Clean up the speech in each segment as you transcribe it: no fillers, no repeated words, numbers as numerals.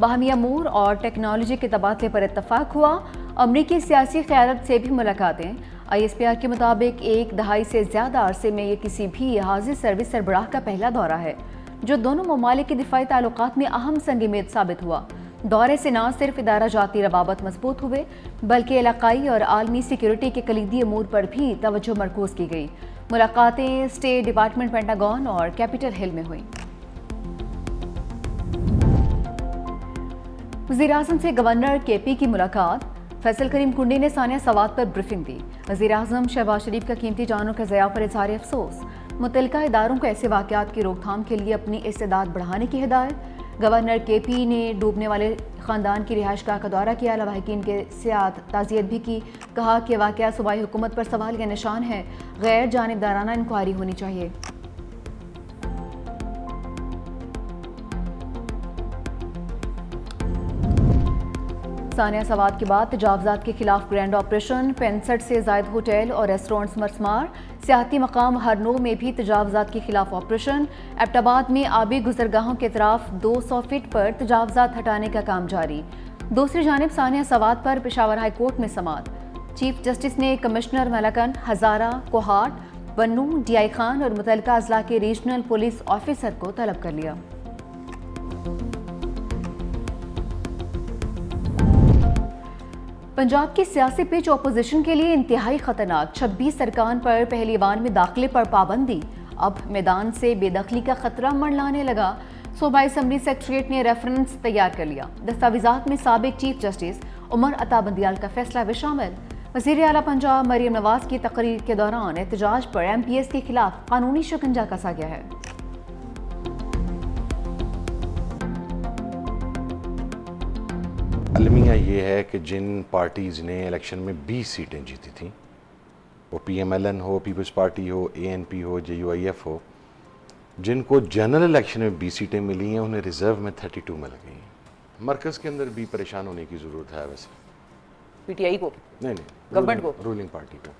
باہمی امور اور ٹیکنالوجی کے تبادلے پر اتفاق ہوا۔ امریکی سیاسی قیادت سے بھی ملاقاتیں۔ ISPR کے مطابق 1 دہائی سے زیادہ عرصے میں یہ کسی بھی حاضر سروس سربراہ کا پہلا دورہ ہے جو دونوں ممالک کے دفاعی تعلقات میں اہم سنگ میل ثابت ہوا۔ دورے سے نہ صرف ادارہ جاتی روابط مضبوط ہوئے بلکہ علاقائی اور عالمی سیکیورٹی کے کلیدی امور پر بھی توجہ مرکوز کی گئی۔ ملاقاتیں اسٹیٹ ڈپارٹمنٹ، پینٹاگون اور کیپٹل ہل میں ہوئیں۔ وزیراعظم سے گورنر KP کی ملاقات۔ فیصل کریم کنڈی نے ثانیہ سوات پر بریفنگ دی۔ وزیراعظم شہباز شریف کا قیمتی جانوں کے ضیاع پر اظہار افسوس۔ متعلقہ اداروں کو ایسے واقعات کی روک تھام کے لیے اپنی استعداد بڑھانے کی ہدایت۔ گورنر KP نے ڈوبنے والے خاندان کی رہائش گاہ کا دورہ کیا، لواحقین کے ساتھ تعزیت بھی کی۔ کہا کہ واقعہ صوبائی حکومت پر سوال کا نشان ہے، غیر جانبدارانہ انکوائری ہونی چاہیے۔ ثانیہ سوات کے بعد تجاوزات کے خلاف گرینڈ آپریشن، 65 سے زائد ہوٹل اور ریسٹورنٹس مسمار۔ سیاحتی مقام ہرنو میں بھی تجاوزات کے خلاف آپریشن۔ ایبٹ آباد میں آبی گزرگاہوں کے اطراف 200 فٹ پر تجاوزات ہٹانے کا کام جاری۔ دوسری جانب ثانیہ سوات پر پشاور ہائی کورٹ میں سماعت۔ چیف جسٹس نے کمشنر ملاکن، ہزارہ، کوہاٹ، بنو، DI خان اور متعلقہ اضلاع کے ریجنل پولیس آفیسر کو طلب کر لیا۔ پنجاب کی سیاسی پچ اپوزیشن کے لیے انتہائی خطرناک۔ 26 ارکان پر پہلی وان میں داخلے پر پابندی۔ اب میدان سے بے دخلی کا خطرہ منڈلانے لگا۔ صوبائی اسمبلی سیکریٹریٹ نے ریفرنس تیار کر لیا۔ دستاویزات میں سابق چیف جسٹس عمر عطا بندیال کا فیصلہ بھی شامل۔ وزیر اعلیٰ پنجاب مریم نواز کی تقریر کے دوران احتجاج پر MPs کے خلاف قانونی شکنجہ کسا گیا ہے۔ المیہ یہ ہے کہ جن پارٹیز نے الیکشن میں 20 سیٹیں جیتی تھیں، وہ PMLN ہو، پیپلز پارٹی ہو، ANP ہو، JUIF ہو، جن کو جنرل الیکشن میں 20 سیٹیں ملی ہیں انہیں ریزرو میں 32 مل گئی ہیں۔ مرکز کے اندر بھی پریشان ہونے کی ضرورت ہے ویسے، PTI کو نہیں گورنمنٹ کو، رولنگ پارٹی کو،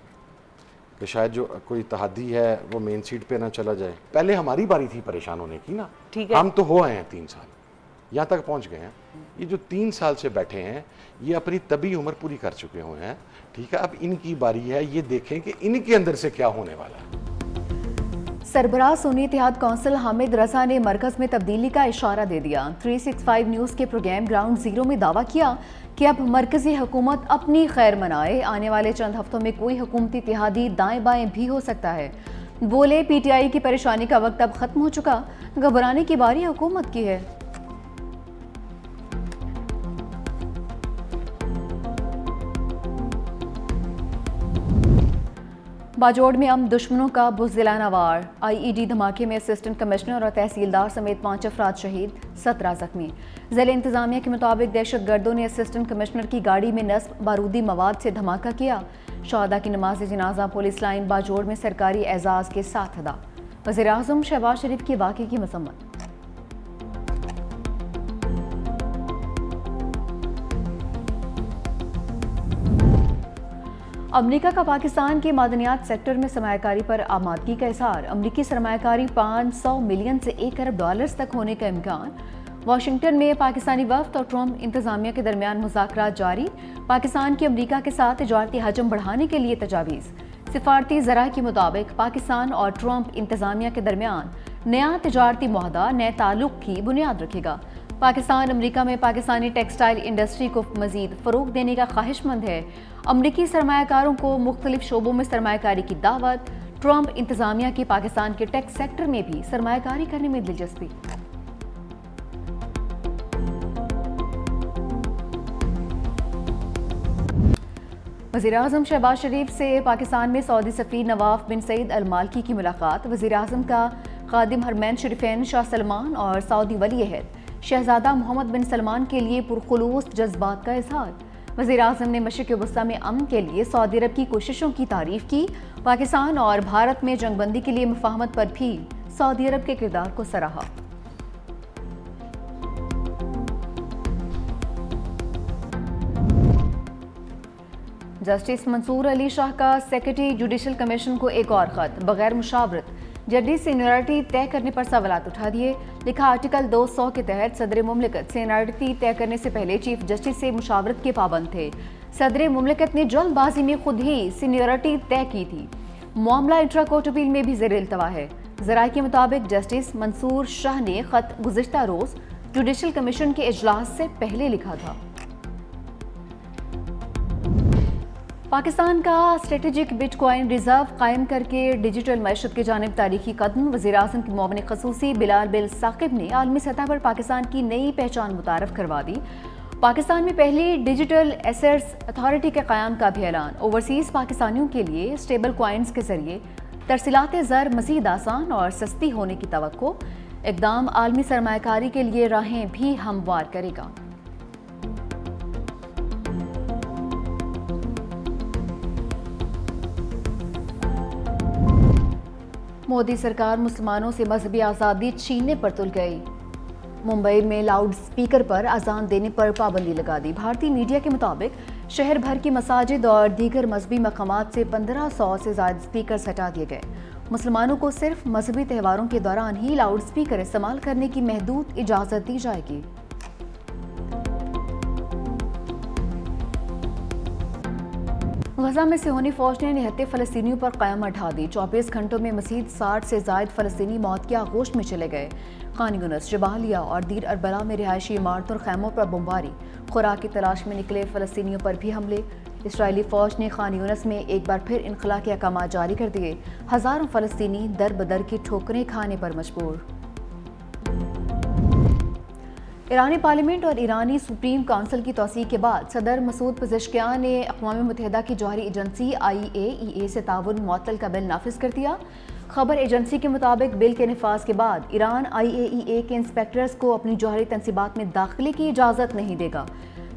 کہ شاید جو کوئی اتحادی ہے وہ مین سیٹ پہ نہ چلا جائے۔ پہلے ہماری باری تھی پریشان ہونے کی نا، ٹھیک ہے، ہم تو ہو آئے ہیں 3 سال، یہاں تک پہنچ گئے ہیں۔ یہ جو 3 سال سے بیٹھے ہیں یہ اپنی طبی عمر پوری کر چکے ہوئے ہیں، ٹھیک ہے، اب ان کی باری ہے، یہ دیکھیں کہ ان کے اندر سے کیا ہونے والا ہے۔ سربراہ سنی اتحاد کونسل حامد رضا نے مرکز میں تبدیلی کا اشارہ دے دیا۔ 365 نیوز کے پروگرام گراؤنڈ زیرو میں دعویٰ کیا کہ اب مرکزی حکومت اپنی خیر منائے، آنے والے چند ہفتوں میں کوئی حکومتی اتحادی دائیں بائیں بھی ہو سکتا ہے۔ بولے PTI کی پریشانی کا وقت اب ختم ہو چکا، گھبرانے کی باری حکومت کی ہے۔ باجوڑ میں دشمنوں کا بزدلانہ وار، IED دھماکے میں اسسٹنٹ کمشنر اور تحصیلدار سمیت 5 افراد شہید، 17 زخمی۔ ضلع انتظامیہ کے مطابق دہشت گردوں نے اسسٹنٹ کمشنر کی گاڑی میں نصب بارودی مواد سے دھماکہ کیا۔ شہداء کی نماز جنازہ پولیس لائن باجوڑ میں سرکاری اعزاز کے ساتھ ادا۔ وزیراعظم شہباز شریف کی واقعے کی مذمت۔ امریکہ کا پاکستان کے معدنیات سیکٹر میں سرمایہ کاری پر آمادگی کا اظہار۔ امریکی سرمایہ کاری 500 ملین سے 1 ارب ڈالرز تک ہونے کا امکان۔ واشنگٹن میں پاکستانی وفد اور ٹرمپ انتظامیہ کے درمیان مذاکرات جاری۔ پاکستان کی امریکہ کے ساتھ تجارتی حجم بڑھانے کے لیے تجاویز۔ سفارتی ذرائع کے مطابق پاکستان اور ٹرمپ انتظامیہ کے درمیان نیا تجارتی معاہدہ نئے تعلق کی بنیاد رکھے گا۔ پاکستان امریکہ میں پاکستانی ٹیکسٹائل انڈسٹری کو مزید فروغ دینے کا خواہش مند ہے۔ امریکی سرمایہ کاروں کو مختلف شعبوں میں سرمایہ کاری کی دعوت۔ ٹرمپ انتظامیہ کی پاکستان کے ٹیک سیکٹر میں بھی سرمایہ کاری کرنے میں دلچسپی۔ وزیراعظم شہباز شریف سے پاکستان میں سعودی سفیر نواف بن سعید المالکی کی ملاقات۔ وزیراعظم کا خادم حرمین شریفین شاہ سلمان اور سعودی ولی عہد شہزادہ محمد بن سلمان کے لیے پرخلوص جذبات کا اظہار۔ وزیراعظم نے مشرق وسطیٰ میں امن کے لیے سعودی عرب کی کوششوں کی تعریف کی۔ پاکستان اور بھارت میں جنگ بندی کے لیے مفاہمت پر بھی سعودی عرب کے کردار کو سراہا۔ جسٹس منصور علی شاہ کا سیکرٹری جوڈیشل کمیشن کو ایک اور خط، بغیر مشاورت ججی سینیورٹی طے کرنے پر سوالات اٹھا دیے. لکھا آرٹیکل 200 کے تحت صدر مملکت سینیورٹی طے کرنے سے پہلے چیف جسٹس سے مشاورت کے پابند تھے. صدر مملکت نے جلد بازی میں خود ہی سینیورٹی طے کی تھی. معاملہ انٹرا کورٹ اپیل میں بھی زیر التوا ہے. ذرائع کے مطابق جسٹس منصور شاہ نے خط گزشتہ روز جوڈیشل کمیشن کے اجلاس سے پہلے لکھا تھا. پاکستان کا اسٹریٹجک بٹ کوائن ریزرو قائم کر کے ڈیجیٹل معیشت کی جانب تاریخی قدم. وزیر اعظم کے معاون خصوصی بلال بن ثاقب نے عالمی سطح پر پاکستان کی نئی پہچان متعارف کروا دی. پاکستان میں پہلی ڈیجیٹل ایسیٹس اتھارٹی کے قیام کا بھی اعلان. اوورسیز پاکستانیوں کے لیے اسٹیبل کوائنز کے ذریعے ترسیلات زر مزید آسان اور سستی ہونے کی توقع. اقدام عالمی سرمایہ کاری کے لیے راہیں بھی ہموار کرے گا. مودی سرکار مسلمانوں سے مذہبی آزادی چھیننے پر تل گئی. ممبئی میں لاؤڈ سپیکر پر اذان دینے پر پابندی لگا دی. بھارتی میڈیا کے مطابق شہر بھر کی مساجد اور دیگر مذہبی مقامات سے 1500 سے زائد سپیکرز ہٹا دیے گئے. مسلمانوں کو صرف مذہبی تہواروں کے دوران ہی لاؤڈ سپیکر استعمال کرنے کی محدود اجازت دی جائے گی. غزہ میں صہیونی فوج نے نہتے فلسطینیوں پر قیامت ڈھا دی. 24 گھنٹوں میں مزید 60 سے زائد فلسطینی موت کی آغوش میں چلے گئے. خان یونس، جبالیہ اور دیر اربلا میں رہائشی عمارتوں اور خیموں پر بمباری. خوراک کی تلاش میں نکلے فلسطینیوں پر بھی حملے. اسرائیلی فوج نے خان یونس میں ایک بار پھر انخلا کے احکامات جاری کر دیے. ہزاروں فلسطینی در بدر کی ٹھوکریں کھانے پر مجبور. ایرانی پارلیمنٹ اور ایرانی سپریم کونسل کی توثیق کے بعد صدر مسعود پزشکیان نے اقوام متحدہ کی جوہری ایجنسی IAEA سے تعاون معطل کا بل نافذ کر دیا. خبر ایجنسی کے مطابق بل کے نفاذ کے بعد ایران IAEA کے انسپیکٹرز کو اپنی جوہری تنصیبات میں داخلے کی اجازت نہیں دے گا.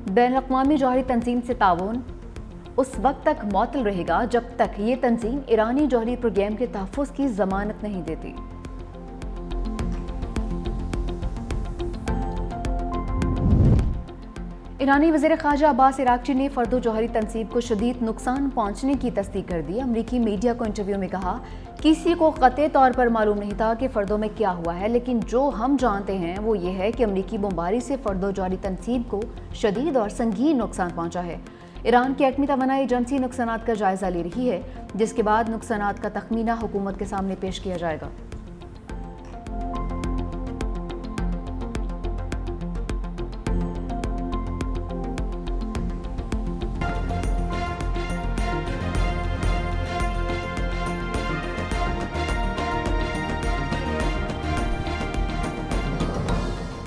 بین الاقوامی جوہری تنظیم سے تعاون اس وقت تک معطل رہے گا جب تک یہ تنظیم ایرانی جوہری پروگرام کے تحفظ کی ضمانت نہیں دیتی. ایرانی وزیر خارجہ عباس عراقچی نے فردو جوہری تنصیب کو شدید نقصان پہنچنے کی تصدیق کر دی. امریکی میڈیا کو انٹرویو میں کہا کسی کو قطعی طور پر معلوم نہیں تھا کہ فردوں میں کیا ہوا ہے، لیکن جو ہم جانتے ہیں وہ یہ ہے کہ امریکی بمباری سے فردو جوہری تنصیب کو شدید اور سنگین نقصان پہنچا ہے. ایران کی ایٹمی توانائی ایجنسی نقصانات کا جائزہ لے رہی ہے، جس کے بعد نقصانات کا تخمینہ حکومت کے سامنے پیش کیا جائے گا.